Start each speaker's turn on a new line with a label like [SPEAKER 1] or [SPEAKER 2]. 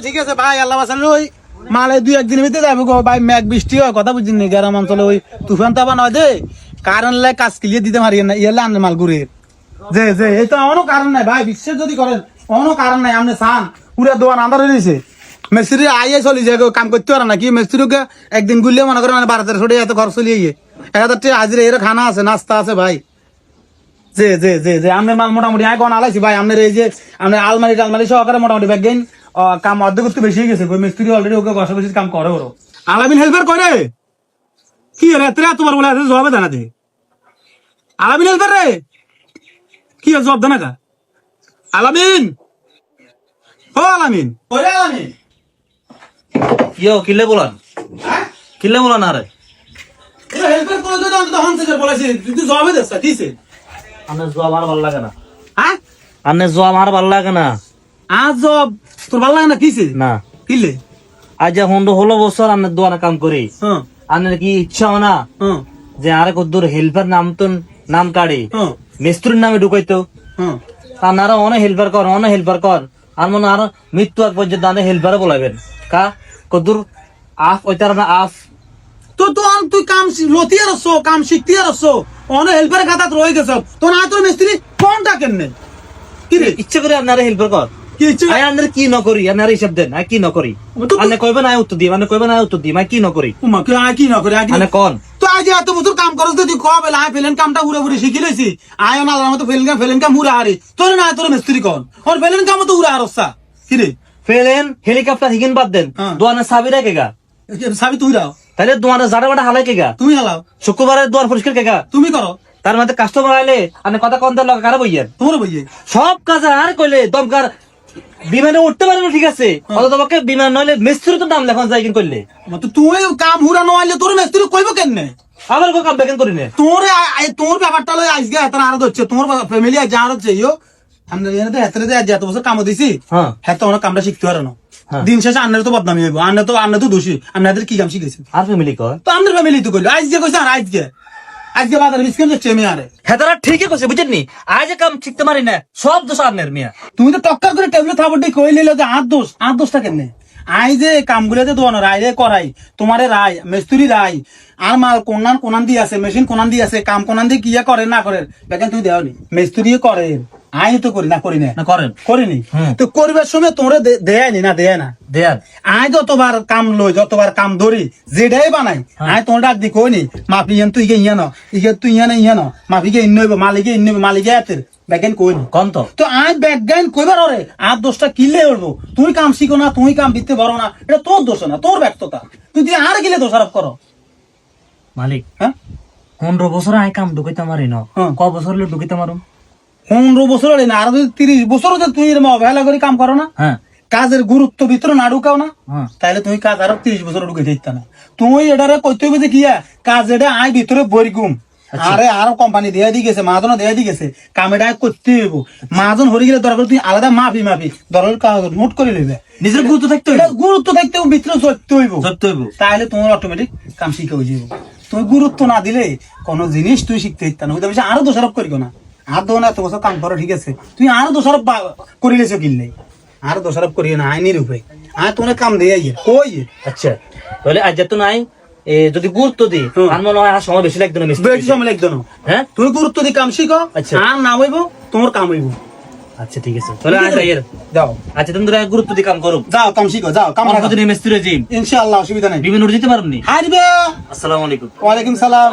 [SPEAKER 1] ঠিক আছে ভাই, আল্লাহ বাঁচালো। ওই মালে 2-1 দিনের ভিতরে যাবো গো ভাই, মেঘ বৃষ্টি হয়, কথা বুঝিনি গ্রাম অঞ্চলে ওই তুফান তাবা নয় দে, কারণ লাই কাজ ক্লিয়ার দিতে পারি না, ইয়ালে আনলে মাল ঘুরে যে এই তো অন্য কারণ নাই ভাই, বিশ্বাস যদি করেন অন্য কারণ নাই। আপনি চান পুরা দোয়ান আন্দার হয়ে দিয়েছে, মিস্ত্রি আইয়ে চলি যায় কাম করতে পারে না, কি মিস্ত্রিকে একদিন গুললে মনে করেন 1200 এত খরচ চলিয়ে গিয়ে 1000 টাকা হাজিরা, এর খানা আছে, নাস্তা আছে ভাই। যে আপনার মাল মোটামুটি আয় কোন আলাইছি ভাই, আপনার এই যে আপনার আলমারি সহকারে মোটামুটি ব্যাগ গেন কাম অর্ধেক করতে বেশি গেছে, মিস্ত্রি অলরেডি ওকে বসে বসে কাম করে। ওরও আলামিন হেল্পার করে কি রে তোমার বলে জবাবে জানা দে, আলামিন হেল্পার রে কি জবাব দেনা কা আলামিন, ও আলামিন ওরে আলামিন
[SPEAKER 2] ইয়ো কিলে বলান,
[SPEAKER 1] হ্যাঁ
[SPEAKER 2] কিলে বলান আরে
[SPEAKER 1] এটা হেল্পার করে তো তখন থেকে বলেছি তুই জবাবে দেছ দিছে।
[SPEAKER 2] আনে জোয়া আমার ভালো লাগে না,
[SPEAKER 1] হ্যাঁ
[SPEAKER 2] আনে জোয়া আমার ভালো লাগে না।
[SPEAKER 1] আজ জব তোর ভালো লাগে না কিছে
[SPEAKER 2] না
[SPEAKER 1] কিলে?
[SPEAKER 2] আজ এখন 16 বছর আনের দোয়ানে কাম করি,
[SPEAKER 1] হ্যাঁ
[SPEAKER 2] আনের কি ইচ্ছা হয় না
[SPEAKER 1] হ্যাঁ
[SPEAKER 2] যে আরে কদ্দুর হেল্পার নাম কাড়ি
[SPEAKER 1] হ্যাঁ
[SPEAKER 2] মিস্ত্রির নামে ঢুকাইতো,
[SPEAKER 1] হ্যাঁ
[SPEAKER 2] তারা অনেক হেল্পার কর আর মনে আরো মৃত্যু আগ পর্যন্ত আনে হেল্পারে বলাবেন কা কদ্দুর আফ ওই তারা না আফ
[SPEAKER 1] তো তুই কাম লতি আর কাম শিখতে আর অন হেল্পার খাতা রয়ে গেছ তো না, তোর মিস্ত্রি কোনটা কেনে কি রে?
[SPEAKER 2] ইচ্ছা করে আপনারা হেল্পার কর
[SPEAKER 1] কি ইচ্ছে?
[SPEAKER 2] আই আন্দার কি নকরি আপনারা হিসাব দেন আই কি নকরি আনে কইবেন আই উত্তর দিই মানে কইবেন আই উত্তর দিই আই কি নকরি
[SPEAKER 1] উমা কি আয় কি না করে
[SPEAKER 2] আনে কোন
[SPEAKER 1] তো আজ এত বছর কাম করছ তুই কবে আয় ফেলেন কামটা পুরো শিখি লইছি, আয় না আলার মতো ফেলেন কাম উড়া হারি তোর না, তোর মিস্ত্রি কোন ওর ফেলেন কাম তো উড়া হারছা কি রে?
[SPEAKER 2] ফেলেন হেলিকপ্টার হিগিন বাদ দেন
[SPEAKER 1] হ্যাঁ।
[SPEAKER 2] দোয়ানের চাবি রেখে গা,
[SPEAKER 1] সাবি তুই দাও,
[SPEAKER 2] তাহলে দোয়ানের জাড়া বাটা হালাই কে গা,
[SPEAKER 1] তুমি হালাও,
[SPEAKER 2] শুক্রবারের দোয়ার পরিষ্কার কে গা,
[SPEAKER 1] তুমি করো,
[SPEAKER 2] তার মধ্যে কাস্টমার আইলে আপনি কথা কন দেন কারা বইয়েন
[SPEAKER 1] তোমার বইয়ে
[SPEAKER 2] সব কাজ আর কইলে দমকার বিমানে উঠতে পারবে ঠিক আছে, অত তোমাকে বিমান নইলে মিস্ত্রি তো নাম লেখন যায় কিন করলে
[SPEAKER 1] তো তুই কাম হুরা নইলে তোর মিস্ত্রি কইব কেনে?
[SPEAKER 2] আমার কো কাম বেকেন করি না
[SPEAKER 1] তোর ব্যাপারটা লই আজকে এত আরো হচ্ছে, তোমার ফ্যামিলি আজ আর হচ্ছে ইয়ো আমরা এনে হেতরে দে আজ এত বছর কাম দিছি,
[SPEAKER 2] হ্যাঁ
[SPEAKER 1] হেত অনেক কামটা শিখতে পারে না,
[SPEAKER 2] হ্যাঁ।
[SPEAKER 1] দিন শেষে আন্নার তো বদনামি হইব, আন্না তো দোষী, আপনাদের কি কাম শিখেছে
[SPEAKER 2] আর ফ্যামিলি কয়
[SPEAKER 1] তো আমাদের ফ্যামিলি তো কইলো আজকে কইছে আর আজকে বাজারে বিস্কুট যাচ্ছে আমি আরে
[SPEAKER 2] হ্যাঁ তারা ঠিকই কইছে বুঝেননি, আজ কাম শিখতে পারি না সব দোষ আপনার মিয়া।
[SPEAKER 1] তুমি তো টক্কর করে টেবিলে থাপড়ি কই লিলো যে আর দোষটা কেনে? আই যে কামগুলোতে দোয়ানো রায় রে করাই তোমারে রায় মিস্ত্রি রায় আর মাল কোনান দিয়ে আছে, মেশিন কোনান দিয়ে আছে, কাম কোনান দিয়ে কিয়া করে না করে দেখেন তুমি দেওনি মিস্ত্রি করে, আই তো করি না
[SPEAKER 2] না করেন
[SPEAKER 1] করিনি
[SPEAKER 2] হুম।
[SPEAKER 1] তো করিবার সময় তোমরা দেয়নি না দেয় না
[SPEAKER 2] দেয়ার
[SPEAKER 1] আই যতবার কাম লই যতবার কাম ধরি যেটাই বানাই আই তোমার ডাক দি কইনি মাফি তুই ইয়ে ন তুই ইয়ে ন মাফিকে ইন্নইব মালিকে এতের ব্যাগেন কইনি
[SPEAKER 2] কোন তো
[SPEAKER 1] তো আই ব্যাগগাইন কইবার ওরে আর দোষটা কিলে উঠবো, তুই কাম শিখো না, তুই কাম দিতে পারো না, এটা তোর দোষ না, তোর ব্যর্থতা, তুই আর গেলে দোষারোপ করো।
[SPEAKER 2] মালিক
[SPEAKER 1] হ্যাঁ
[SPEAKER 2] 15 বছর আই কাম ঢুকাইতে পারি না,
[SPEAKER 1] হ্যাঁ।
[SPEAKER 2] ক বছর হলে ঢুকাইতে পারুম?
[SPEAKER 1] 15 বছর হলে না, আর 30 বছর তুই এরকম অবহেলা করে কাম করো না,
[SPEAKER 2] হ্যাঁ
[SPEAKER 1] কাজের গুরুত্ব ভিতরে না ঢুকাও না,
[SPEAKER 2] হ্যাঁ
[SPEAKER 1] তাইলে তুমি কাজ আরো 30 বছর ঢুকে দিতে না, তুমি এটারে কইতে হবে যে কিয়া কাজ এটা আই ভিতরে বই গুম আরে আরো কোম্পানি দেয়া দি গেছে, মাহাজন দেয়া দি গেছে, কাম এটা করতে হইব, মাহাজন হয়ে গেলে দরকার তুই আলাদা মাফি দরকার কাগজ নোট করে লইবে,
[SPEAKER 2] নিজের গুরুত্ব থাকতে
[SPEAKER 1] এটা গুরুত্ব থাকতে ভিতরে সত্য হইব,
[SPEAKER 2] সত্য হইব
[SPEAKER 1] তাহলে তোমার অটোমেটিক কাম শিখে হয়ে যাবো। তুমি গুরুত্ব না দিলে কোন জিনিস তুই শিখতে ইচ্ছা না, বুঝতে আরো দোষারোপ করিও না, আর দো না এত বছর কাম করো ঠিক আছে, তুই আরো দোষারোপ করিলেছো কিনলে আর দোষারোপ করিও না, আইনি রূপে আর তোমার কাম দিয়ে কই।
[SPEAKER 2] আচ্ছা তাহলে আজ তো নাই যদি গুরুত্ব দিই আর মনে হয় আর সময় বেশি লাগতো না
[SPEAKER 1] বেশি সময় লাগতো না,
[SPEAKER 2] হ্যাঁ
[SPEAKER 1] তুমি গুরুত্ব দিয়ে কাম শিখো,
[SPEAKER 2] আচ্ছা।
[SPEAKER 1] আর না হইব তোমার কাম হইব।
[SPEAKER 2] আচ্ছা ঠিক আছে তাহলে আজ আইয়ের
[SPEAKER 1] যাও
[SPEAKER 2] আচ্ছা তুমি তোরা গুরুত্ব দিয়ে কাম করো,
[SPEAKER 1] যাও কাম শিখো, যাও কাম
[SPEAKER 2] আমার কত মিস্ত্রি জিম
[SPEAKER 1] ইনশাআল্লাহ অসুবিধা নাই,
[SPEAKER 2] বিভিন্ন দিতে পারবনি।
[SPEAKER 1] হারবে।
[SPEAKER 2] আসসালামু আলাইকুম।
[SPEAKER 1] ওয়ালাইকুম সালাম।